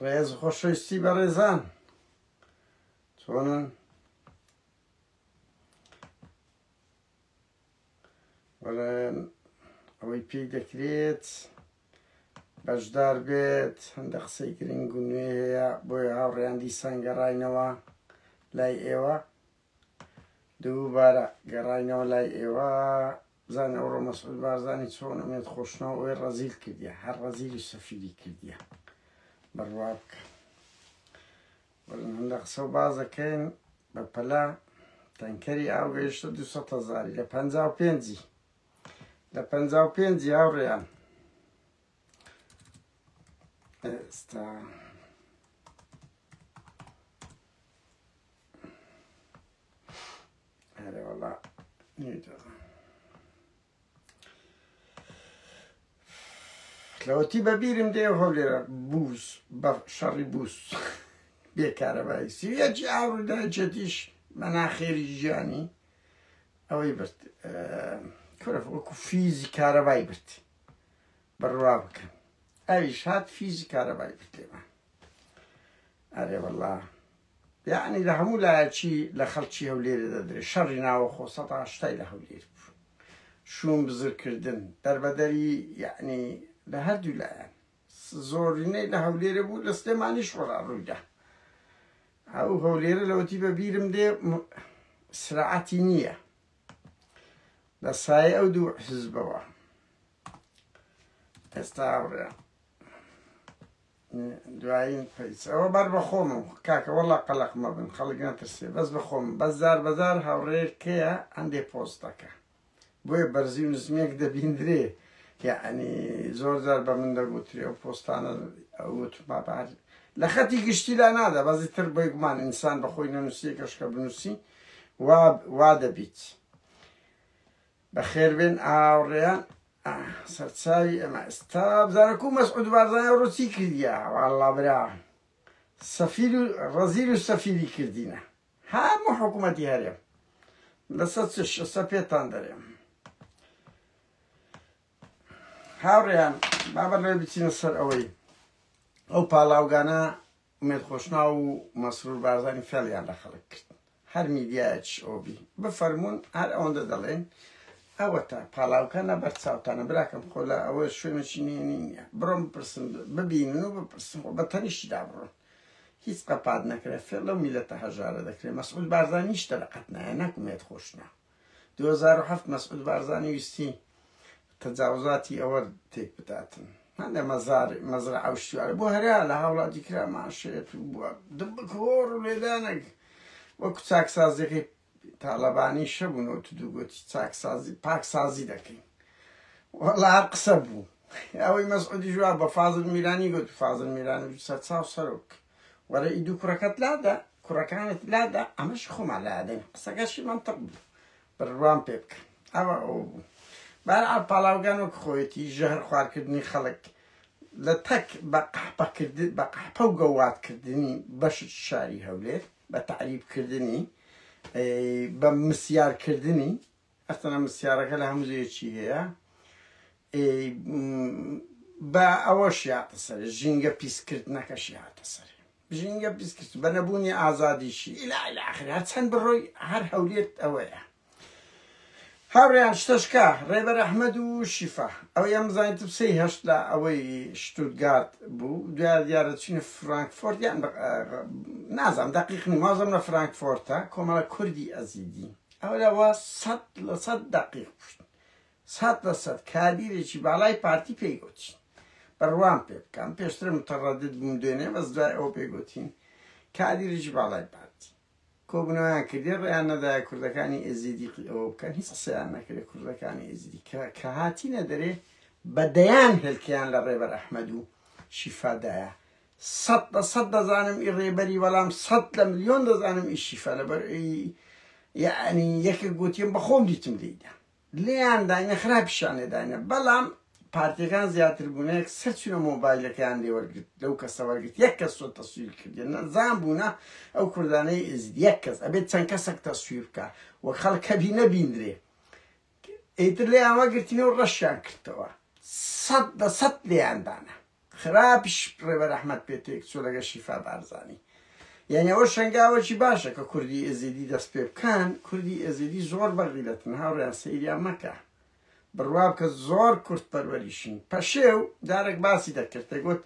ڕێز خۆشەویستی بە ڕێزان چۆنن؟ ئەوەی پێی دەکرێت بەشدار بێت هەندە قسەی گرنگ و نوێ هەیە بۆی هاوڕێیان دیسان گەڕاینەوە لای ئێوە دووبارە گەڕاینەوە لای ئێوە بزان ئەوڕۆ مەسعود بارزانی چۆن ئەمێت خۆشنەوە ئەوێ ڕەزیل کردیە هەر ڕەزیلی سەفیری کردیە بەڕوا بکە وەرن هەندە قسە و بازەکەین بە پەلا تەنکەری ئاو گەیشتە 200,000 لە 55 لە 55 هاوڕێیان ئێستا هەرێ وەڵا لەوەتی بەبیرم دێ هەولێرە بووس بە شەڕی بووس بێکارەبایی سیویەکی ئاوڕدا جەتیش بە ناخێری ژیانی ئەوەی برد کورە وەکو فیزی کارەبایی برد بەڕوا بکەن ئەویش هات فیزی کارەبایی برد لێمە ئەرێ وەڵا یعنی لە هەموو لایەکی لە خەڵکی هەولێرە دەدرێت شەڕی ناوەخۆ 180 لە هەولێر بوو شوم بزرکردن دەربەدەری یعنی لە هەردوو لایەن زۆرینەی لە هەولێرە بوو لە سلێمانیش وەڵا ڕوویدا ئەو هەولێرە لەوەتی بەبیرم دێ سرعەتی نییە لە سایە ئەو دوو حزبەوە ئێستا هاوڕێیان دوایین پەیس ئەوە بەر بە خۆمم کاکە وەڵا قەلەق مەبن خەڵک نەترسێ بەس بە خۆم بەزار بەزار هاوڕێیەکەیە هەندێ پۆستەکە بۆیە بەرزی و نزمێک دەبیندرێ یعنی زۆر جار بە من دەگوترێ ئەو پۆستانە ئەوتمابار لە خەتی گشتی لا نادا بەزی تر بۆی گومان ئینسان بەخۆی نەنووسیە کەشکە بنووسی وا دەبیت بەخێر بێن ئاوڕێیان سەرچاوی ئەمە ئێستا بزانەکو مەسعود بارزانی ئەوڕۆ چی کردیە واڵڵا برا سەفیر و ڕەزیل و سەفیری کردینە هەموو حکوومەتی هەرێم لەسەر چ پێتان دەرێم هاوڕێیان بابەت لێ بچینە سەر ئەوەی ئەو پاڵاوگانە ئومێد خۆشنا و مەسرور بارزانی فێڵیان لە خەڵک کرد هەر میدیایەکیش ئەوبی بفەرمونون هەر ئەوەندە دەڵێن ئەوە تا پاڵاوکانە بەرچاوتانە براکەم خۆ لە ئەوە شوێنێکی نییە بڕۆم بپرسن ببینن و بپرسن بە تەنیشتیدا بڕۆن هیچ قەپات نەکرێت فێڵ لەو میلەتە هەژارە دەکرێت مەسعود بارزانی هیچ دەرەقەت نایە نەکومێت خۆشنا 2007 مەسعود بارزانی ویستی تەجاوزاتی ئەوە تێک بداتن هەندە مەزرە ئەوشتیوارە بۆ هەریا لە هاوڵاتی کرا ماشێت بووە دبکۆڕ و لێدانێک وەکو چاکسازیەکەی تاالەبانی شەبوونەوە تو دووگوتی چاکسازی پاکسازی دەکەین وەڵا هەر قسە بوو ئەوەی مەسعودی ژوا بە فازڵ میرانی گوت فازڵ میرانی سەرچاو سەرۆک وەرە ئیدو کوڕەکەت لادا کوڕەکانت لادا ئەمەش خۆمان لادەین قسەکەشی منتەق بوو بڕوان پێ بکە ئەوە ئەوە بوو بەرعەڵ پاڵاوگان وەک خۆیەتی ژەهر خواردکردنی خەڵک لە تەک بە قەحپە و گەواتکردنی بەشت شاری هەولێر بە تعریبکردنی بە مسیارکردنی ئەستەنە مسیارەکە لە هەموو زەیەکی هەیە بە ئەوەش هاتە سەر ژینگە پیسکردنەکەش هاتە سەر ژینگە پیسکرد بە نەبوونی ئازادیشی ئیلا ئاخر هەر چەند بڕۆی هەر هەولێر ئەوەیە هاوڕێیان شتەشکا ڕێبەر ئەحمەد و شیفا ئەوەی ئەم بزانیت پسەی هەشت لە ئەوەی شتوتگارت بوو دوای دیارە چینە فرانکفۆرت یان نازانم دەقیق نمازم لە فرانکفۆرتە کۆمەڵە کوردی ئەزیدی ئەوە لەوە 100% دەقیق پشت 100% کابیرێکی باڵای پارتی پێیگوتین بەڕوان پێ بکەم پێشتر متەڕەدد بووم دوێنێ بەس دوای ئەوە پێگوتین کابیرێکی باڵای پارتی کۆبنەوەیان کردێ ڕێیان نەدایە کوردەکانی ئێزیدی ئەوە بکەن هیچ قسەیان نەکرێت کوردەکانی ئێزیدی کە هاتینە دەرێ بەدەیان هێلکیان لە ڕێبەر ئەحمەد و شیفادایە 100% دەزانم ئی ڕێبەری بەڵام 100 لە ملیۆن دەزانم ئی شیفا لەبەر یعنی یەکێک گوتیم بە خۆم دیتم لێیدا لێیان داینە خراپیشان لێداینە بەڵام پارتیەکان زیاتر بوونەیەک سەرچونە مۆبایلەکەیان لێ وەرگرت لەو کەسە وەرگرت یەک کەس تۆ تەسویر کردێ نەزان بوونە ئەو کوردانەی ئێزید یەک کەس ئەبێت چەند کەسێک تەسویر بکە وەک خەڵک کەبی نەبیندرێ ئیتر لێیان وەرگرتینەوە ڕەشیان کردەوە 100% لێیاندانە خراپیش ڕێبەر ئەحمەد پێتێک چۆ لەگە شیفا بارزانی یعنی ئەوە شەنگاوەکی باشە کە کوردی ئێزیدی دەست پێ بکەن کوردی ئێزیدی زۆر بەغیرەتن هاوڕێیان سەیریان مەکە بڕوا بکە زۆر کورد پەروەریشین پەشێو دارێک باسی دەکرد دەگوت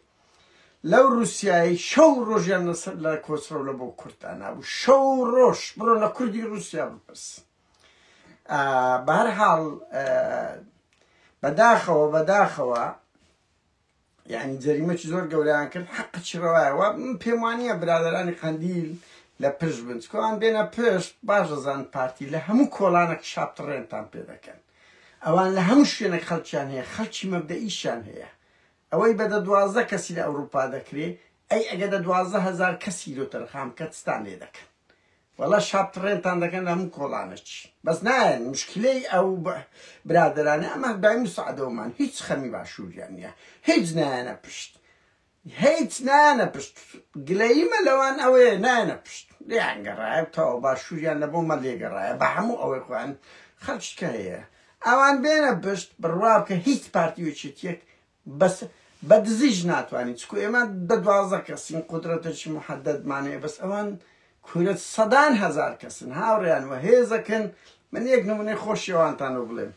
لەو رووسایی شەو ڕۆژیان لەسەر لە کۆچڕەو لە بۆ کوردان نابوو شەو ڕۆژ بڕۆ لە کوردی رووسیا بپرس بەهەرحاڵ بەداخەوە یعنی جەریمەکی زۆر گەورەیان کرد حەقی ڕەوایەوە پێم وانییە برادەرانی قەندیل لە پشت بن چکۆیان بێنە پشت باش دەزان پارتی لە هەموو کۆڵانێک شاپتڕێنتان پێ دەکەن ئەوان لە هەموو شوێنێک خەڵکیان هەیە خەڵکی مەبدەئیشیان هەیە ئەوەی بەدە 12 کەسی لە ئەوروپا دەکرێت ئەی ئەگەدە 12,000 کەسی لۆتەرخام کەتستان لێ دەکەن وەڵا شاپتڕێنتان دەکەن لە هەموو کۆڵانێکی بەس نایەن مشکلەی ئەو برادرانە ئەمە دای مساعدەوەمان هیچ خەمی باشووریان نییە هیچ نایەنە پشت هیچ نایەنە پشت گلەیمە لەوان ئەوەیە نایەنە پشت لێیانگەڕایە تەواو باشووریان لە بۆمە لێگەڕایە بە هەموو ئەوەی خۆیان خەڵکە هەیە ئەوان بێنە پشت بڕوا بکە هیچ پارتیوەکێتیەک بەس بە دزیش ناتوانین چکو ئێمە 12 کەسین قودرەتێکی محەدەدمانەیە بەس ئەوان کورە سەدان هەزار کەسن هاوڕێیان وە هێزەکەن من یەک نمونەی خۆشیەوانتانە بڵێم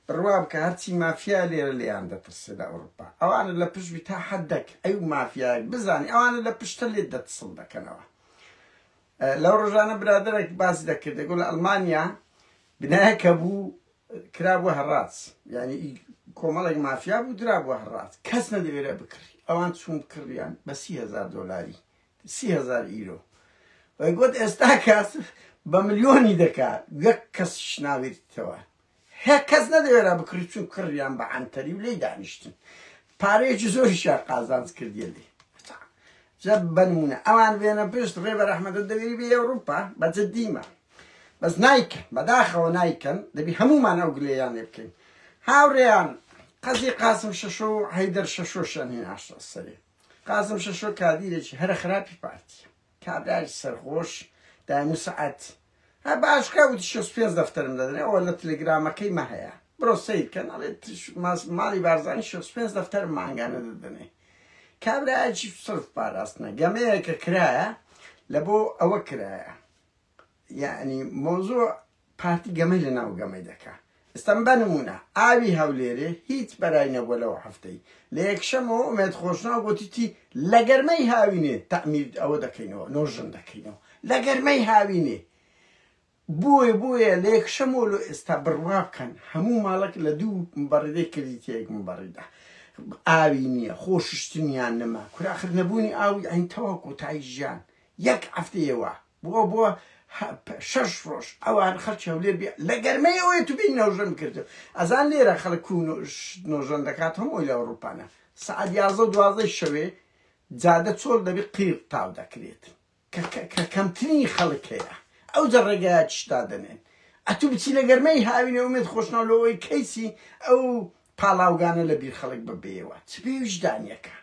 بڕوا بکە هەرچی مافیا لێرە لێیان دەترسێ لە ئەوروپا ئەوانە لە پشتبی تا حەدەک ئەو مافیایەک بزانانی ئەوانە لە پشتە لێ دەتسڵ دەکەنەوە لەو ڕۆژانە برادەرێک باسی دەکرد دەگوڵ لە ئەڵمانیا بنایەکە بوو کرابووە هەڕاج یعنی کۆمەڵێک مافیا بوو درابووە هەڕاج کەس نەدەوێرە بکڕی ئەوان چوون کڕیان بە 30,000 دۆلاری 30,000 ئیرۆ وەیگوت ئێستا کەس بە ملیۆنی دەکات یەک کەسیش ناوێتەوە هەیە کەس نەدەوێرە بکڕی چون کڕیان بە عەنتەری و لێی دانیشتن پارەیەکی زۆریشیان قازانج کردیە لێ جە بنمونە ئەوان بێنە پشت ڕێبەر ئەحمەدە دەوێری بێ ئەوروپا بە جددیمە بەس نایکەن بەداخەوە نایکەن دەبی هەمومان ئەو گلەیان لێ بکەین هاوڕێیان قەزی قاسم شەشۆ و حەیدەر شەشۆشیان هێنا سەرێ قاسم شەشۆ کادیرێکی هەرە خراپی پارتیە کابرای سەرخۆش دایمو سەعەت باشکە وتی 65 دەفتەرم دەدەنێ ئەوە لە تەلێگرامەکەی مە هەیە بڕۆ سەیرکەن ئەڵێت ماڵی بارزانی 65 دەفتەر مانگانە دەدەنێ کابرایەکی سرف پاراستنە گەمەیەکە کرایە لە بۆ ئەوە کرایە یعنی مۆزوع پارتی گەمەی لە ناو گەمەی دەکا ئێستەم بەنمونە ئاوی هەولێرێ هیچ بەرای نەبووە لەوە هەفتەی لە یەکشەمەوە ئومێد خۆشناو گوتیتی لە گەرمەی هاوینێ تەعمیر ئەوە دەکەینەوە نۆژن دەکەینەوە لە گەرمەی هاوینێ بۆیە لە یەکشەمەوە لە ئێستا بڕوا بکەن هەموو ماڵک لە دوو مبەڕیدەی کردیتەیەک مبەڕیدا ئاوی نییە خۆششتنیان نەما کوراخر نەبوونی ئاوی ئەین تەواو کۆتایی ژیان یەک هەفتەیەوە بووە 6 ڕۆژ ئەوان خەڵکی هەولێر بێ لە گەرمەی ئەوەیە تو بین نەوژەم کردو ئەزان لێرە خەڵک نۆژەن دەکات هەمووی لە ئەوروپانە سەعات 11 شەوێ جادە چۆڵ دەبێت قیر تاو دەکرێت کە کەمترینی خەڵک هەیە ئەو جە ڕێگایە چشتا دەنێن ئەتو بچی لە گەرمەی هاوینە ومێت خۆشناو لەوەی کەیسی ئەو پاڵاوگانە لە بیر خەڵک ببێەوە چ پێ وجدانیەکە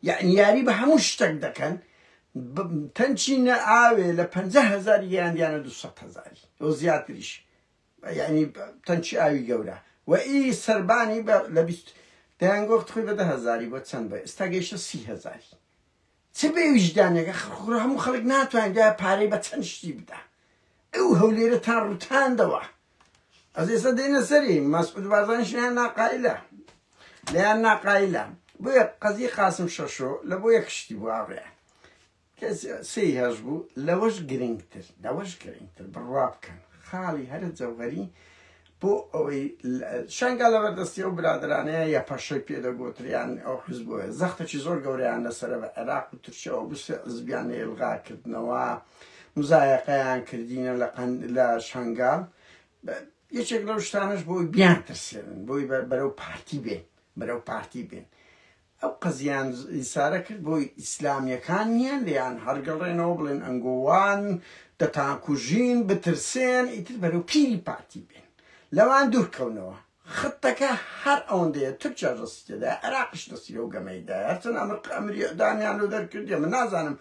یعنی یاری بە هەموو شتێک دەکەن تەنچی ئاوێ لە 50,000 یاندیانە 200,000 ئەو زیاتریش یعنی تەنچی ئاوی گەورە و ئی سەربانی لە دەیانگۆخت خۆی بە 10,000 بۆ چەند بە ئێستا گەیشتە 30,000 چ بێ ویژدانێکە هەموو خەڵک ناتوانێت پارەی بە چەند شتی بدە ئەو هەولێرە تا ڕوتاندەوە ئەس ئێستا دێنە سەری مەسعود بارزانیش لیان ناقایلە لیان ناقایلە بۆیە قەزی قاسم شەشۆ لە بۆ یەک شتی بوو ئاڕێ سێی هەش بوو لەوەش گرنگتر بڕوا بکەن خاڵی هەرە جەوهەری بۆ ئەوەی شەنگە لەبەردەستی ئەو برادرانەیە یا پەشەی پێدەگۆتریان ئەو حزبووە زەختێکی زۆر گەورەیان لەسەرە بە عێراق و تورکیەوە بووسێ حزبیان ئێڵغاکردنەوە مزایەقەیان کردینە لە شەنگال یەکێک لەو شتانەش بۆی بیان ترسێنن بۆی بەرەو پارتی بێن ئەو قەزیان ئیسارە کرد بۆی ئیسلامیەکان نییان لیان هەرگەڵێنەوە بڵێن ئەنگۆوان دەتانکوژین بترسێن ئیتر بەرەو پیری پارتی بێن لەوان دوورکەونەوە خەتەکە هەر ئەوەندەیە تورکیا ڕستێدا عێراقیش دەستی لەو گەمەیدا هەرچەند ئەمریدانیان لەو دەرکردێ من نازانم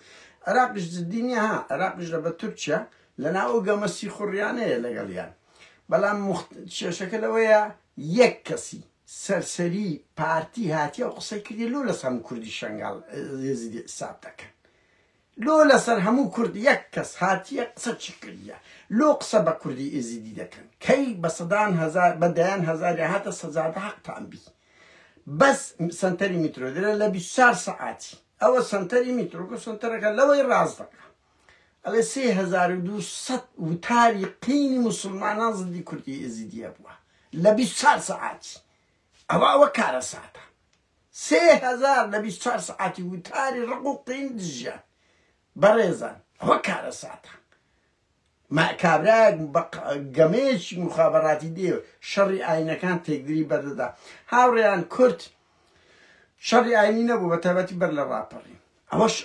عێراقیش جددی نییە ها عێراقیش لە بە تورکیا لەناو ئەو گەمەسی خوڕیانەیە لەگەڵیان بەڵام کێشەکە لەوەیە یەک کەسی سەرسەری پارتی هاتیە و قسەی کردی لۆ لەسەر هەموو کوردی شەنگاڵ یزیدی حساب دەکەن لۆ لەسەر هەموو کورد یەک کەس هاتیە قسە چی کردیە لۆ قسە بە کوردی ئێزیدی دەکەن کەی بە سەدان هەزار بە دەیان هەزاری هاتە سەجادە حەقتان بی بەس سنتەری میترۆ دەرە لە 24 سەعاتی ئەوە سنتەری میترۆ سنتەرەکە لەوەی ڕاز دەکە ئەڵێ 3200 وتاری قینی مسلمانان زدی کوردی ئێزیدیە بووە لە 24 سەعاتی ئەوە کارە ساتە 3000 لە 24 سەعاتی وتاری ڕق و قین دژیان بەڕێزان ئەوە کارە ساتە کابراەک گەمەیەکی مخابەڕاتی دێ شەڕی ئاینەکان تێکدری بەردەدا هاوڕێیان کورد شەڕی ئاینی نەبوو بە تایبەتی بەر لە ڕاپەڕی ئەوەش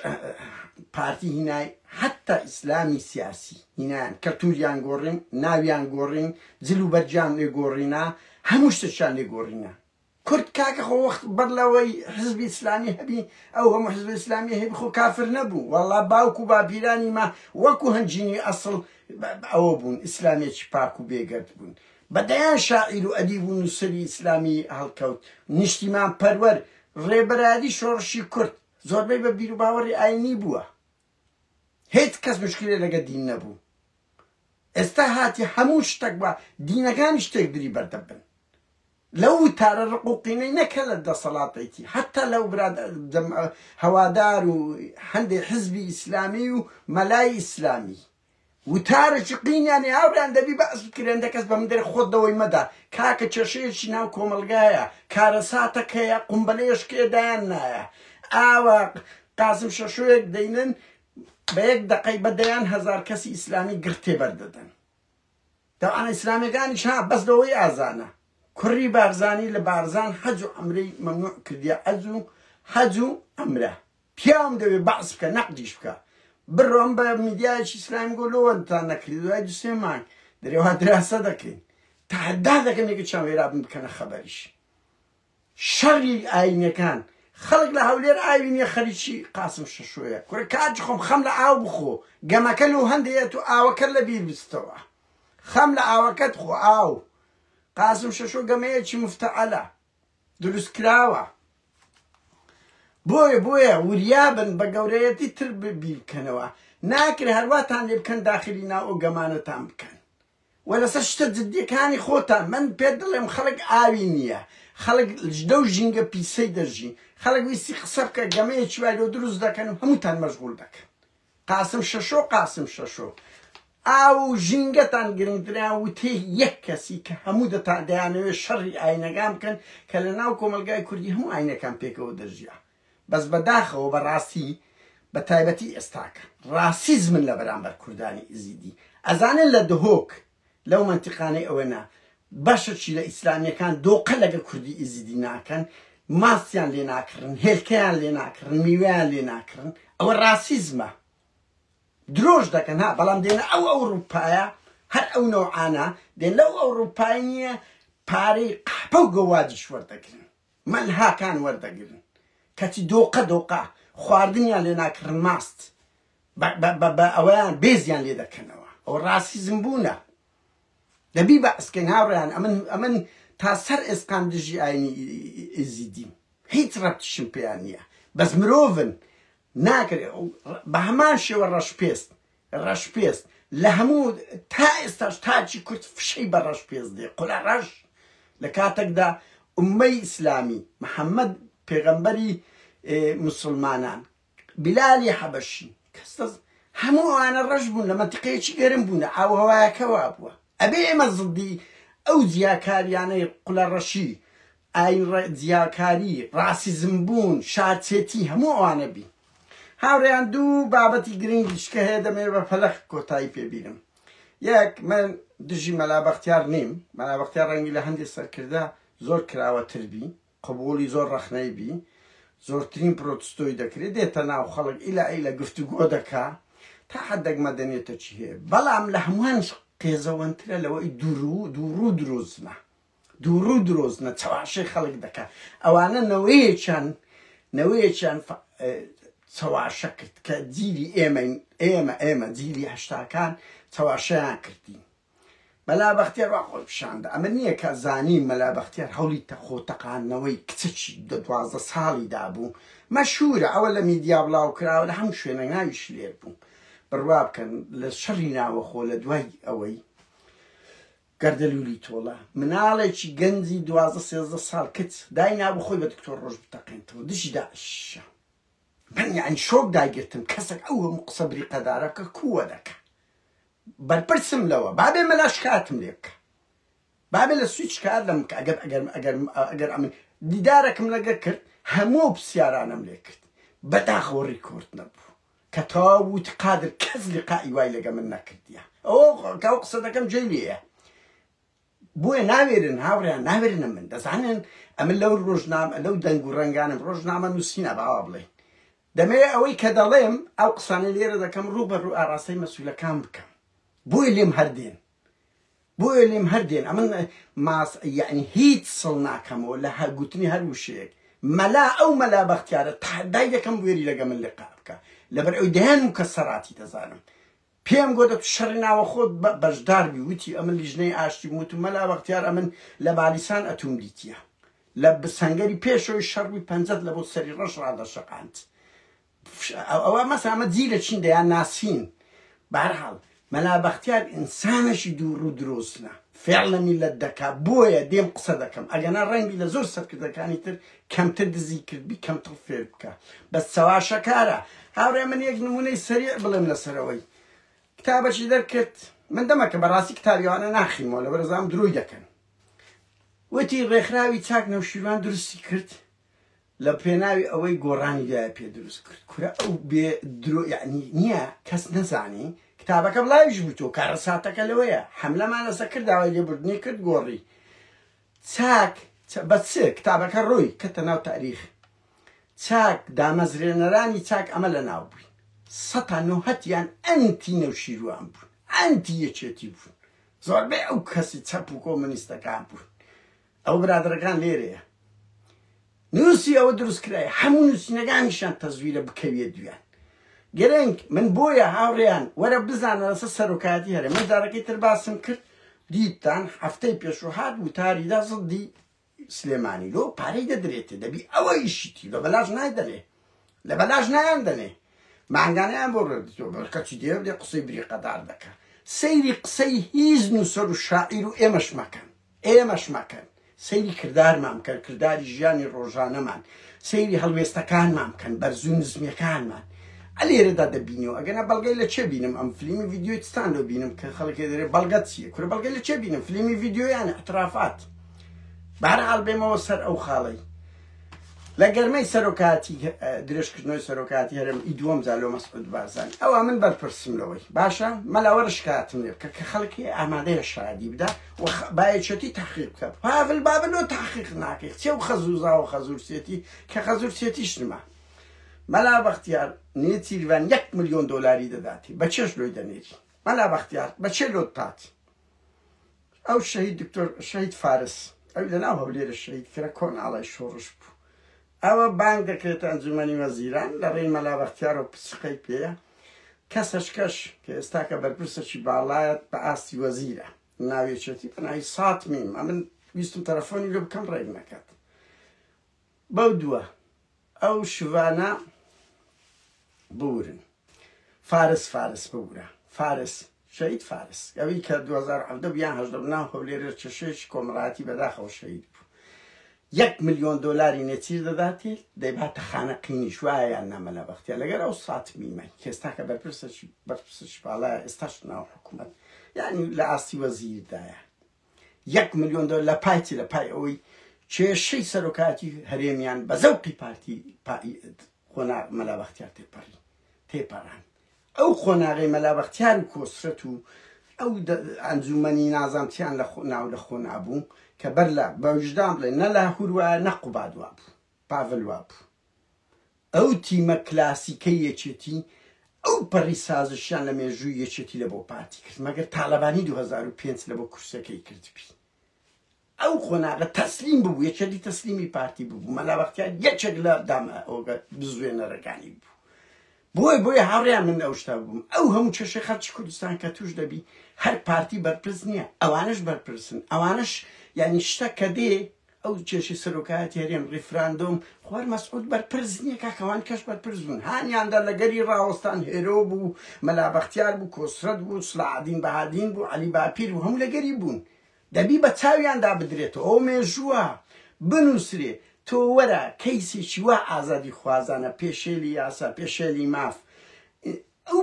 پارتی هینای حتا ئیسلامی سیاسی هینایان کەلتوریان گۆڕین ناویان گۆڕین جل و بەرجیان لێ گۆڕینە هەموو شتێکیان لێ گۆڕینە کورد کاکە خۆ وەخت بەر لەوەی حزبی ئیسلامی هەبی ئەو هەموو حزبی ئیسلامی هەبی خۆ کافر نەبوو وەڵا باوکو باپیرانی ما وەکو هەنجینی ئەسڵ ئەوە بوون ئیسلامیەکی پاک و بێگەرد بوون بەدەیان شاعیر و ئەدیب و نووسری ئیسلامی هەڵکەوت نیشتیمان پەروەر ڕێبەرادی شۆڕشی کورد زۆربەی بە بیر و باوەڕی ئاینی بووە هیچ کەس مشکلێ لەگە دین نەبوو ئێستا هاتی هەموو شتێک بە دینەکانی شتێک دری بەردەبن لەو وتارە ڕقوقینەی نەکە لە دەسەڵاتێتی حتا لەو هەوادار و هەندێک حزبی ئیسلامی و مەلای ئیسلامی وتارێکی قینیانێ هاوریان دەبی بەس بکرێن دەکەس بە من دەرێ خۆت دەوەی مەدا کاکە چێشەیەکی ناو کۆمەلگایە کارەساتەکەیە قومبەلەیەشکێ دایان نایە ئاوە قاسم شەشۆیەک دەینن بە یەک دەقەی بەدەیان هەزار کەسی ئیسلامی گرتێ بەردەدەن دەوانە ئیسلامیەکانیش ها بەس دەوەی ئازانە کوڕی بارزانی لە بارزان حەج و ئەمرەی مەمنوع کردیە حەج و ئەمرە پیاوم دەوێت بەعس بکە نەقدیش بکە بڕۆم بە میدیایەکی ئیسلامی گۆ لۆوەتان نەکردی دوای 2 مانگ دەرێوا دراسە دەکەین تەحەدا دەکەم یەکە چاو هێرا بکەنە خەبەریش شەڕی ئاینەکان خەڵک لە هەولێر ئاوی نییە خەریکی قاسم شەشۆیە کوڕە کاتی خۆم خەم لە ئاو بخۆ گەمەکە لەو هەندێت و ئاوەکە لە بیر بستەوە خەم لە ئاوەکەت خۆ ئاو قاسم شەشۆ گەمەیەکی مفتەعەلە دروست کراوە بۆیە وریابن بە گەورەیەتی تر بیرکەنەوە ناکرێ هەرواتان لێ بکەن داخلی ناو ئەو گەمانەتان بکەن وە لەسەر شتە جددیەکانی خۆتان من پێ دڵێم خەڵک ئاوی نییە خەڵک لە و ژینگە پیسەی دەژی خەڵک ویستی قسە بکە گەمەیەکی وای لۆ دروست دەکەن و هەمووتان مەشغوڵ دەکەن قاسم شەشۆ ئاو ژینگەتان گرنگتریان وتێ یەک کەسی کە هەموو دەیانەوێت شەڕی ئاینەکان بکەن کە لە ناو کۆمەلگای کوردی هەموو ئاینەکان پێکەوە دەژیا بەس بەداخەوە بەڕاستی بە تایبەتی ئێستاکە ڕاسیزمن لە بەرامبەر کوردانی ئێزیدی ئەزانن لە دهۆک لەو منتیقانەی ئەوەنە بەشەکی لە ئیسلامیەکان دۆقە لەگە کوردی ئێزیدی ناکەن ماسیان لێ ناکردن هێلکەیان لێ ناکردن میوەیان لێ ناکردن ئەوە ڕاسیزمە درۆژ دەکەن ها بەڵام دێنە ئەو ئەوروپایە هەر ئەو نەوعانە دێن لەو ئەوروپای نییە پارەی قاپە و گەوادیش وەردەگرن مەلهاکان وەردەگرن کەچی دۆقە خواردنیان لێ ناکردن ماست بە ئەوەیان بێزیان لێ دەکەنەوە ئەو ڕاسیزم بوونە دەبی بەعسکەین هاوڕێیان ئەمن تا سەر ئێسقان دژی ئاینی ئێزیدیم هیچ ڕەبتیشم پێیان نییە بەس مرۆڤن ناکرێت بە هەمان شێوە ڕەشپێست لە هەموو تا ئێستاش تاچی کورد فشەی بە ڕەشپێست دێ قولا ڕەش لە کاتێکدا ئومەی ئیسلامی محەممەد پێغەمبەری مسلمانان بیلالی حەبەشی کەستە هەموو ئەوانە ڕەش بوون لە مەنتیقەیەکی گەرم بوون ئاوهەوایەکەوا بووە ئەبێ ئێمە زڵدی ئەو جیاکاریانەی قوڵە ڕەشی ئاین جیاکاری ڕاسیزم بوون شارچێتی هەموو ئەوانە بی هاوڕێیان دوو بابەتی گرنگیشکە هەیە دەمێ بە پەلەخ کۆتایی پێبینم یەک من دژی مەلا بەختیار نیم مەلا بەختیار ڕەنگی لە هەندێک سەرکردە زۆر کراوەتر بی قبولی زۆر ڕەخنەی بی زۆرترین پرۆتستۆی دەکرێت دێتە ناو خەڵک ئیلا گفتوگۆ دەکا تا حەدێک مەدەنیێتە چی هەیە بەڵام لە هەمووان قێزەوەنترە لەوەی دوورو درۆزنە چەواشەی خەڵک دەکات ئەوانە نەوەیەکیان چەواشە کرد کە جیلی ئێمە جیلی هەشتاکان چەواشەیان کردین مەلا بەختیار وا خۆی پیشاندا ئەمە نییە کە زانی مەلا بەختیار هەوڵی خۆتەقانەوەی کچێکی 12 ساڵیدا بوو مەشهورە ئەوە لە میدیا بڵاو کراوە لە هەموو شوێنە ناویش لێر بوو بڕوا بکەن لە شەڕی ناوەخۆ لە دوای ئەوەی گەردەلوولی تۆڵە مناڵێکی گەنجی 12-13 ساڵ کچ دای نابوو خۆی بە دکتۆر ڕۆژ بتەقێنەوە دژی داعشە من یعنی شۆک داگرتم کەسێک ئەو هەموو قسە بریقەدارەکە کووە دەکە بەرپرسم لەوە بابێ مەلاش کاتم لێ بکە بابێ لە سویچ کار لەم بکە ئەگەر ئەمن دیدارێکم لەگە کرد هەموو پرسیارانم لێ کرد بەداخەوە ڕیکۆرد نەبوو کە تەواو قادر کەس لقائی وای لەگە من نەکردیە ئەوە کاو قسە دەکەم جێی لێیە بۆیە ناوێرن هاوڕیان ناوێرنە من دەزانن ئەمن لەو ڕۆژنامە لەو دەنگ و ڕەنگانم ڕۆژنامە نووسینە باوا بڵێن دەمەوێت ئەوەی کە دەڵێم ئەو قسانەی لێرە دەکەم ڕوو بە ڕوو ئاراستەی مەسوولەکان بکەم بۆیە لێم هەردێن ئەمن یعنی هیچ سڵ ناکەمەوە لە گوتنی هەر وشەیەک مەلا ئەو مەلا بەختیارە تادای دەکەم وێری لەگە من لقا بکە لەبەر ئەوی دەهێن و کەسەڕاتی دەزانم پێم گۆدە تو شەڕی ناوە خۆت بەشدار بی وتی ئەمن لیژنەی ئاشتی وت و مەلا بەختیار ئەمن لە بالیسان ئەتوم دیتیە لە سەنگەری پێشەوەی شەڕوی پەنجەت لە بۆ سەری ڕەش ڕادەشەقاند ئەوە مەسامە جی لە چین دەیان ناسین بەهەرحاڵ مەلا بەختیار ئینسانێکی دوو ڕوو درۆستنە فێڵە میلەت دەکا بۆیە دێم قسە دەکەم ئەگەنا ڕەنگی لە زۆر سەرکردەکانی تر کەمتر دزی کردبی کەمتر فێر بکە بەس چەواشەکارە هاوڕێ من یەک نمونەی سەریع بڵێم لەسەرەوەی کتابەکی دەرکرد من دەمەکە بەڕاستی کتابیوانە ناخیمەوە لەبەر زانم درۆی دەکەن وتی ڕێکخراوی چاک نەوشیروان درستی کرد لە پێناوی ئەوەی گۆڕانی دایە پێ دروست کرد کورە ئەو بێ درۆ یعنی نییە کەس نەزانی کتابەکە بڵاویش بووتۆ کارە ساتەکە لەوەیە حەملەمان لەسەر کرد داوای لێبوردنی کرد گۆڕی چاک بە چ کتابەکە ڕۆی کەتە ناو تاریخ چاک دامەزرێنەرانی چاک ئەمە لە ناو بووین 1970یان ئەنتی نەوشیروان بوون ئەنتی یەکێتی بوون زۆربەی ئەو کەسی چەپ و کۆمونیستەکان بوون ئەو برادرەکان لێرەیە نووسی ئەوە دروستکرای هەموو نووسینەکانیشان تەزویرە بکەوێ دویان گەرنگ من بۆیە هاوڕێیان وەرە بزانە لەسەر سەرۆکاتی هەرێ من جارەکەی تر باسم کرد دیتان هەفتەی پێشوهات وتاریدا زڵدی سلێمانی لۆ پارەی دەدرێتێ دەبی ئەوە ئیشیتی لە بەلاژ نایدەنێ لە بەلاژ نایان دەنێ مانگانیان بۆ ڕێدتۆ بەرکەچی دێ لێ قسەی بریقەدار دەکە سەیری قسەی هیچ نووسەر و شاعیر و ئێمەش مەکەن سەیری کردارمان بکەن کرداری ژیانی ڕۆژانەمان سەیری هەڵوێستەکانمان بکەن بەرزوو نزمیەکانمان ئەلێرەدا دەبینەوە ئەگەنا بەڵگەی لە چێ بینم ئەم فلیمی ڤیدیۆی چستان لۆ بینم کە خەڵکی دەرێ بەڵگەت چییە کورە بەڵگەی لە چێ بینم فلیمی ڤیدیۆیانە ئەترافات بەهەرحاڵ بێمەوە سەر ئەو خاڵەی لە گەرمەی سەرۆکاتی درێژکردنەوەی سەرۆکاتی هەرێم ئیدووەم جالۆ مەسعود بارزانی ئەوە من بەرپرسم لەوەی باشە مەلاوە ڕشکاتم لێ بکە کە خەڵکی ئامادەیە شادی بدا و بایەچەتی تەحقیق بکە پاڤل بابلۆ تەحقیق ناکەی چێ و خەزوزا و خەزورسێتی کە خەزورسێتیش نما مەلا بەختیار نێچیروان 1 ملیۆن دۆلاری دەداتی بە چێش لۆی دەنێری مەلا بەختیار بە چێ لۆ تاتی ئەو شەهید دکتۆر شەهید فارس ئەو لەناو هەولێرە شەهید کرا کۆناڵای شۆڕش بوو ئەوە بانگ دەکرێتە ئەنجومەنی وەزیران لە ڕێی مەلا بەختیار و پچقەی پێیە کەسەشکەش کە ئێستا کە بەرپرسەکی باڵایەت بە ئاستی وەزیرە ناوێچێتی بەناوی سات میم ئەمن ویستم تەلەفۆنی لێ بکەم ڕێک نەکات بەو دووە ئەو شوانە بورن فارس بورە فارس شەهید فارس ئەوی کە 2017 بیان هەژدە بناو هەولێرە چێشەیەکی کۆمەڵایەتی بەداخەوە شەهید بوو 1 ملیۆن دۆلاری نێچیر دەداتی دەیباتە خانەقینیش وایان نامەلا بەختیار لەگەر ئەو سات میمە کە ئێستا کە بەرپرسەکی باڵایە ئێستاش ناو حکوومەت یعنی لە ئاستی وەزیردایە 1 ملیۆن دۆلار لە پایتی لە پای ئەوەی کێشەی سەرۆکاتی هەرێمیان بە زەوقی پارتی خۆناغ مەلا بەختیار تێپەڕان ئەو خۆناغی مەلا بەختیار و کۆسرەت و ئەو ئەنجومەنی نازانتیان ناو لە خۆ نابوو کە بەرلا بە وجدان بڵێ نە لاهور وایە نە قوباد وا بوو پاڤل وا بوو ئەو تیمە کلاسیکەی یەکێتی ئەو پەڕی سازشیان لە مێژووی یەکێتی لە بۆ پارتی کرد مەگەر تاالبانی 2005 لە بۆ کورسەکەی کردبی ئەو خۆناغە تەسلیم بوو یەکێتی تەسلیمی پارتی بوو مەلا بەختیار یەکێک لە دامە ئەوگە بزوێنەرەکانی بوو بۆی هاوڕێیان من ئەو شتا بووم ئەو هەموو چێشەی خەڵکی کوردستان کە توش دەبی هەر پارتی بەرپرس نییە ئەوانش بەرپرسن ئەوانش یعنی شتە کە دێ ئەو کێشی سەرۆکایەتی هەرێم ڕیفراندۆم خوار مەسعود بەرپرس نییە کاکەوان کەش بەرپرس بوون هانیاندا لەگەری ڕاوەستان هێرۆ بوو مەلا بەختیار بوو کۆسرەت بوو سڵاحەدین بەهادین بوو عەلی باپیر بوو هەموو لەگەری بوون دەبی بە چاویاندا بدرێتەوە ئەو مێژووە بنووسرێ تۆ وەرە کەیسێکی وا ئازادی خوازانە پێشێلی یاسا پێشێلی ماف ئەو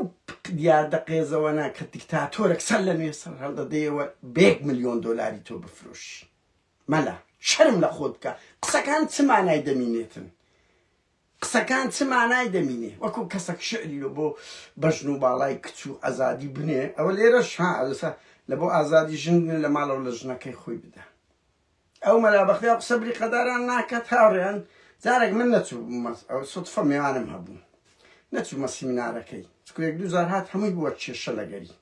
دیاردە قێزەوەنا کە دیکتاتۆرێک سەر لە نوێ سەر هەڵدەدەیەوە بە1 ملیۆن دۆلاری تۆ بفرۆشی مەلا شەرم لە خۆت بکە قسەکان چ مانای دەمینێتن قسەکان چ مانای دەمینێ وەکو کەسێک شعری بۆ بەژن و باڵای کچ و ئازادی بنێ ئەوە لێرەش لە بۆ ئازادی ژن لە ماڵەوە لە ژنەکەی خۆی بدە ئەو مەلابەختیا قسەبری قەداران ناکات هاوڕێیان جارێک من نەچوو سوتفە میوانم هەبوو نەچوومە سیمینارەکەی چکو 1-2 جار هات هەمووی بووە کێشە لەگەری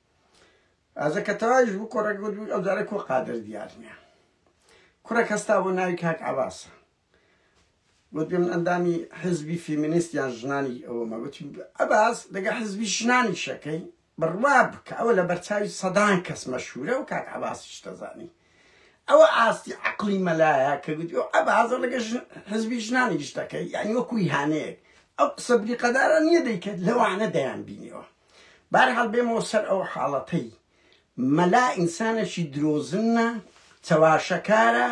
ئازە کە تەواویش بوو کۆڕێک گوت ئەو جارێک کۆ قادر دیار نییە کوڕێک هەستا بۆ ناوی کاک عەباسە گوت بێ من ئەندامی حزبی فیمینیست یان ژنانی ئەوەمە گوتی عەباس لەگە حزبی ژنانی شەکەی بڕوا بکە ئەوە لە بەرچاوی سەدان کەس مەشهورە و کاک عەباسیش دەزانی ئەوە ئاستی عەقڵی مەلایە کە گوتی عەباس لەگە حزبی ژنانیش دەکەی یعنی وەکو ئیهانەیەک ئەو قسەبری قەدارە نییە دەیکرد لەوانە دەیان بینیەوە بەرحاڵ بێمەوە سەر ئەو حاڵەتەی مەلا ئینسانێکی درۆزنە چەواشەکارە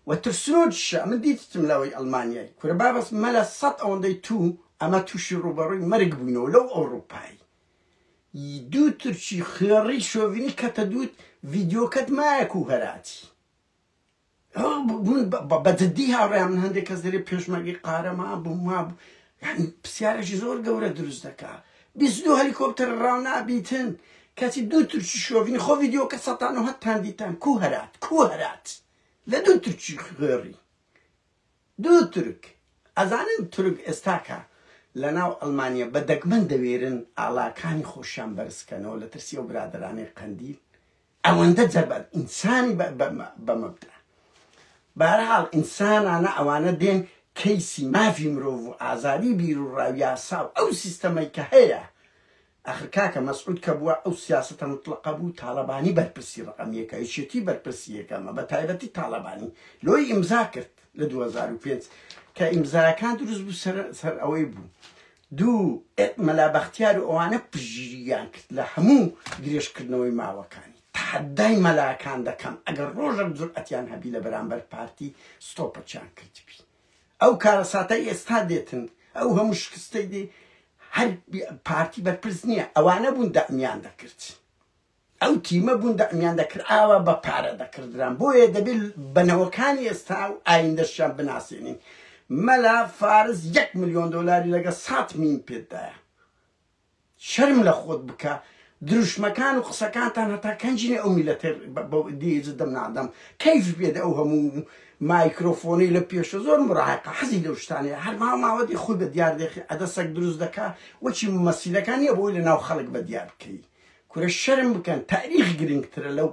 و ترسنۆجشە من دیتم لەوەی ئەڵمانیای کورە بابەس مەلە 100 ئەوەندەی تو ئەمە تووشی ڕوبەڕووی مەرگ بووینەوە لەو ئەوروپایی دوو ترکی خێڕی شۆڤینی کەتە دووت ڤیدیۆکەت مایەک و هەراتی بەجددی هاوڕێیان من هەندێک کەس دەرێ پێشمەرگی قارەما بوو ما بوو پرسیارێکی زۆر گەورە دروست دەکات 22 هەلیکۆپتەر ڕاو نابیتن کاتی دوو ترکی شۆڤینی خۆ ڤیدیۆکە 100 دیتان کو هەرات لە دوو ترکی خێڕی دوو ترک ئەزانن تورک ئێستاکە لە ناو ئەڵمانیا بە دەگمەن دەوێرن ئاڵاکانی خۆشیان بەرزکەنەوە لە ترسی ئەو برادرانەی قەندیل ئەوەندە جەبەت ئینسانی بەمەبدا بەهەرحاڵ ئینسانانە ئەوانە دێن کەیسی مافی مرۆڤ و ئازادی بیر و ڕاویاسا و ئەو سیستەمەی کە هەیە ئەخر کاکە مەسعود کە بووە ئەو سیاسەتە مطلقە بوو تاڵەبانی بەرپرسی ڕقم یەکەیشێتی بەرپرسی یەکەمە بە تایبەتی تاڵەبانی لۆی ئیمزا کرد لە 2005 کە ئیمزاکان دروست بوو سەر ئەوەی بوو دوو مەلا بەختیار و ئەوانە پژیریان کرد لە هەموو درێژکردنەوەی ماوەکانی تحەدای مەلاکان دەکەم ئەگەر ڕۆژە جورئەتیان هەبی لە بەرامبەر پارتی ستۆپەچیان کردبی ئەو کارەساتەی ئێستا دێتن ئەو هەموو شکستەی دێ هەر پارتی بەرپرس نییە ئەوانە بوون دەمیان دەکرد ئەو تیمە بوون دەمیان دەکرد ئاوا بە پارە دەکردران بۆیە دەبێت بەنەوەکانی ئێستا و ئایندەشیان بناسێنین مەلا فارس 1 ملیۆن دۆلاری لەگە 100 مین پێدایە شەرم لە خۆت بکە دروشمەکان و قسەکانتان هەتا کەنجینێ ئەو میلەتێ دیێز دەم نادەم کەیف بێت ئەو هەموو مایکرۆفۆنی لە پێشە زۆر مڕاحقە حەزی لەو شتانەیە هەر ماوەدی خۆی بە دیار دێخی ئەدەسەک دروست دەکا وەچی مەسیلەکانیە بۆی لە ناو خەڵک بە دیار بکەی کورە شەرم بکەن تاریخ گرنگترە لەو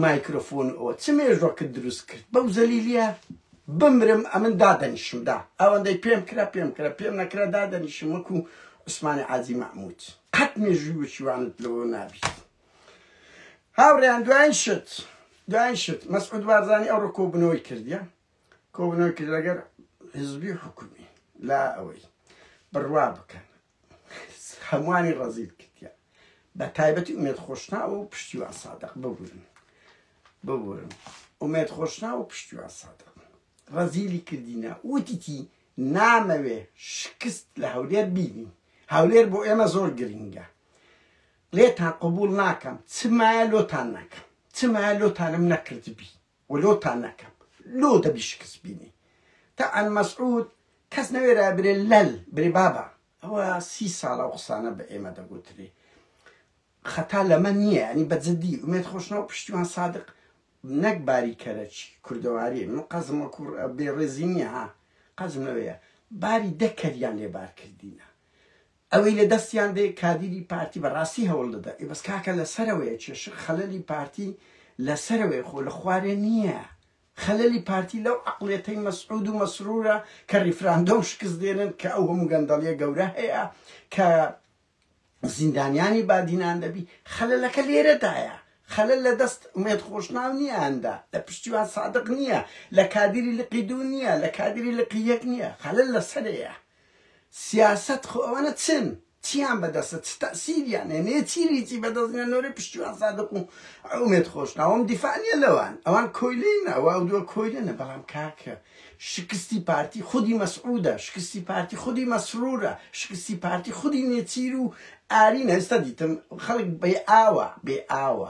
مایکرۆفۆن ئەوە چ مێژۆکت دروست کرد بەو زەلیلیە بمرم ئەمن دادەنیشمدا ئەوەندەی پێم کرا پێم نەکرا دادەنیشم وەکو عوسمانی عازی مەحموود قەت مێژووی وەچیوانت لەوە نابیت هاوڕێیان دوایین شت مەسعود بارزانی ئەوڕۆ کۆبنەوەی کردیە کۆبنەوەی کرد لەگەر حزبی حکومی لا ئەوەی بڕوا بکەن هەمووانی ڕەزیل کردیە بە تایبەتی ئومێد خۆشناوە و پشتیوان سادق ببورن ئومێد خۆشناوە و پشتیوان سادق ڕەزیلی کردینە وتیتی نامەوێ شکست لە هەولێر بینی هەولێر بۆ ئێمە زۆر گرنگە لێتان قبول ناکەم چمایە لۆتان نەکەم چمایە لۆتانم نەکردبی و لۆتان نەکەم لۆ دەبی شکست بینی تا ئەن مەسعود کەس نەوێرا برێ لەل برێ بابە ئەوە 30 ساڵە و قسانە بە ئێمە دەگوترێ خەتا لەمە نییە ئەنی بەجددی ئومێد خۆشنەوە پشتیوان سادق نەک باری کەرەچی کوردەواری من قەزمە بێڕێزی نییە ها قەزم لەوەیە باری دەکەریان لێبار کردینە ئەوەی لە دەستیان دێ کادیری پارتی بەڕاستی هەوڵ دەدا بەس کاکە لەسەرەوەیە کێش خەلەلی پارتی لەسەرەوەی خۆ لە خوارێ نییە خەلەلی پارتی لەو عەقڵێتەی مەسعود و مەسرورە کە ریفراندۆم شکست دێنن کە ئەو هەموو گەندەڵیە گەورە هەیە کە زیندانیانی بادینان دەبی خەلەلەکە لێرەدایە خەلەل لە دەست ئومێد خۆشناو نییەدا لە پشتیوان سادق نییە لە کادری لقی دوو نییە لە کادری لقی یەک نییە خەلەل لەسەرەیە سیاست خۆ ئەوانە چن چیان بەدەستە چ تەسیریان هێنێ چیریی بەدەستنە نۆرە پشتیوان سادق و ئومێد خۆشناوم دیفاانیە لەوان ئەوان کۆیلینە ئەوە دووە کۆیلێنە بەڵام کاکە شکستی پارتی خودی مەسعودە شکستی پارتی خودی مەسرورە شکستی پارتی خودی نێچیر و ئارینە ئێستا دیتم خەڵک بێ ئاوە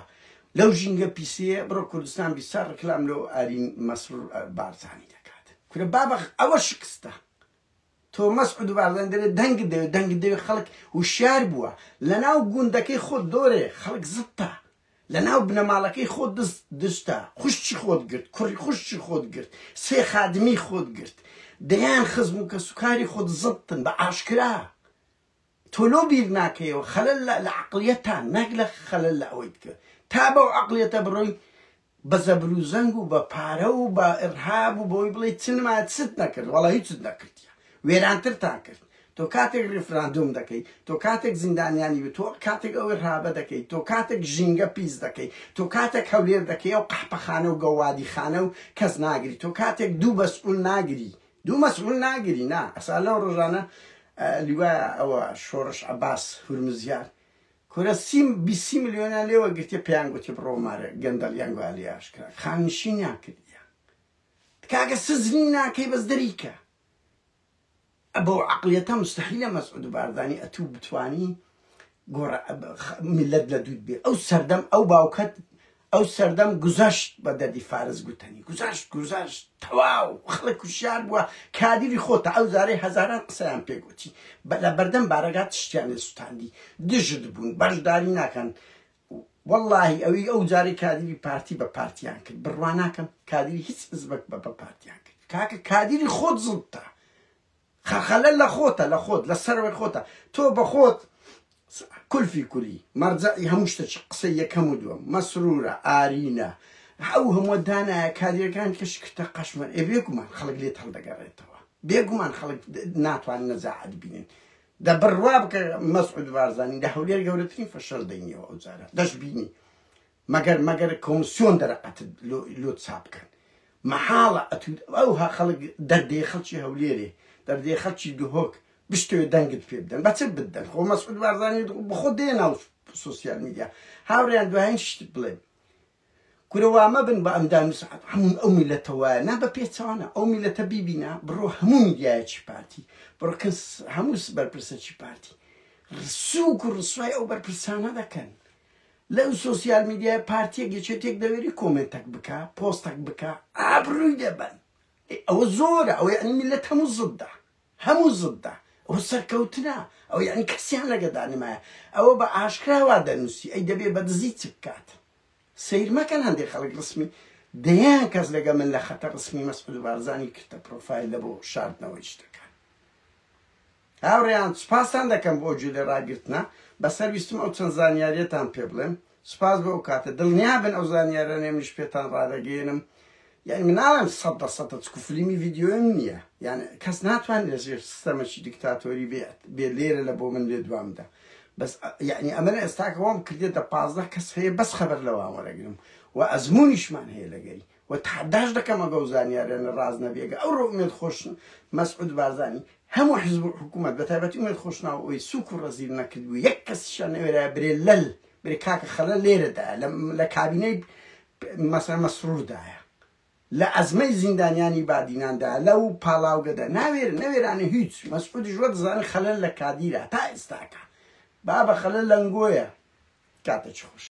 لەو ژینگە پیسەیە بڕۆ کوردستان بیسا ڕکلام لەو ئارین مەسرور بارزانی دەکات کورە بابەخ ئەوە شکستە تۆ مەسعود بارزان دەرێت دەنگ دەوێت خەڵک وشیار بووە لەناو گوندەکەی خۆت دۆرێ خەڵک زتە لەناو بنەماڵەکەی خۆت دشتە خوشتی خۆت گرت کوڕی خوشتی خۆت گرت سێ خادمی خۆت گرت دەیان خزم و کە سوکاری خۆت زتن بە ئاشکرا تۆ لۆ بیر ناکەیەوە خەلەل لە عەقڵیەتان نەک لە خەلەل لە ئەوەی بکە تا بەو عەقڵیەتە بڕۆی بە زەبر و زەنگ و بە پارە و بە ئیرهاب و بۆی بڵێ چنما چت نەکرد وەڵا هیچت نەکردیە وێرانترتان کرد تۆ کاتێک ڕێفراندۆم دەکەی تۆ کاتێک زیندانیانی بێت تۆ کاتێک ئەو ئیرهابە دەکەی تۆ کاتێک ژینگە پیس دەکەی تۆ کاتێک هەولێر دەکەی ئەو قەحپەخانە و گەوادیخانە و کەس ناگری تۆ کاتێک دوو مەسئول ناگری دوو مەسئول ناگری نا ئەسا لەو ڕۆژانە لیوایە ئەوە شۆڕش عەباس هورمزیار کورە 20 ملیۆنیان لێوە گرتێ پێیان گوتی بڕۆمارە گەندەڵیان گویا لێ ئاشکرا خانشینیان کردیە کاکە سزنی ناکەی بەس دەریکە بۆ عەقڵیەتە مستەحیلە مەسعود بارزانی ئەتوو بتوانی گۆڕە میلەت لە دوود بێ ئەو سەردەم ئەو باوکەت ئەو سەردەم گوزەشت بە دەردی فارس گوتنی گوزەشت تەواو خەڵک کوشیار بووە کادیری خۆتە ئەو زارەی هەزاران قسەیان پێگوتی لە بەردەم بارەگات تشتیان لێ سوتاندی دژت بوون بەشداری ناکەن وەڵڵاهی ئەوەی ئەو جارەی کادیری پارتی بە پارتیان کرد بڕوا ناکەم کادیری هیچ حزبێک بە پارتیان کرد کاکە کادیری خۆت زڵتە خەلەل لە خۆتە لە خۆت لە سەروەی خۆتە تۆ بە خۆت کولفی کولی مەرجەعی هەموو شتێک قسەی یەکەم و دووەم مەسرورە ئارینە ئەو هەموو دانایە کادیرەکان کە شکتە قەشمەر بێگومان خەڵک لێت هەڵدەگەڕێتەوە بێگومان خەڵک ناتوانین نەزاعەت بینن دەبڕوا بکە مەسعود بارزانی لە هەولێر گەورەترین فەشەل دەینەوە ئەو جارە دەش بینی مەگەر کۆمسیۆن دەرەقەتت لۆ چاپ بکەن مەحاڵە ئەوها خەڵک دەردێ خەڵکی هەولێرێ دەردێ خەڵکی دوهۆک بشتوێ دەنگت پێ بدەن بەچ بدەن خۆ مەسعود بارزانی بخۆ دێناو سوسیال میدیا هاوڕێیان دوایین شت بڵێن کورە وامە بن بە ئەمدان سعات هەموو ئەو میلەتە وایە نا بە پێچەوانە ئەو میلەتە بیبینە بڕۆ هەموو میدیایەکی پارتی بڕۆ کەس هەموو بەرپرسەکی پارتی سووک و ڕسوای ئەو بەرپرسانە دەکەن لەو سوسیال میدیای پارتیەک یەکێتێک دەوێری کۆمنتێک بکە پۆستێک بکە ئابڕووی دەبەن ئەوە زۆرە ئەوە یعنی میلەت هەموو زددا ئەوە سەرکەوتنە ئەو یعنی کەسیان لەگەدا نمایە ئەوە بە ئاشکراوا دەنووسی ئەی دەبێ بە دزی چ بکات سیر مەکەن هەندێک خەڵک ڕسمی دەیان کەس لەگە من لە خەتە ڕسمی مەسعود بارزانی کردە پرۆفایل لە بۆ شاردنەوەی شتەکان هاوڕێیان سوپاسان دەکەم بۆ جوێ لە ڕاگرتنە بەسەر ویستم ئەو چەند زانیاریەتان پێ بڵێم سوپاس بۆ ئەو کاتە دڵنیا بن ئەو زانیارانێ منیش پێتان ڕادەگەێنم یعنی مناڵم 100% چکوفلیمی ڤیدیۆیم نییە یعنی کەس ناتوانێت لەژێر سیستەمەکی دیکتاتۆری بێ لێرە لە بۆ من لێ دوامدا بەس یعنی ئەمە ئێستاکەوام کردێتە 15 کەس هەیە بەس خەبەر لەوان وەرەگرم و ئەزممونیشمان هەیە لەگەری و تحداش دەکەم ئەگە و زانیارێنە ڕاز نەبێگە ئەو ڕۆ ئومێد خۆش مەسعود بارزانی هەموو حزب و حکوومەت بەتایبەتی ئومێد خۆشناوە ئەوەی سووک و ڕەزیل نەکردبوو یەک کەسیشان نەوێرایە برێ لەل برێ کاکە خەلە لێرەدایە لە کابینەی مەسەڵەن مەسرۆردایە لە ئەزمەی زیندانیانی بادیناندا لەو پاڵاوگەدا نەوێرانە هیچ مەسعودیش وە دەزانێت خەلەل لە کادیرە تا ئێستاکە بابە خەلەل لەنگۆیە کاتێکی خۆش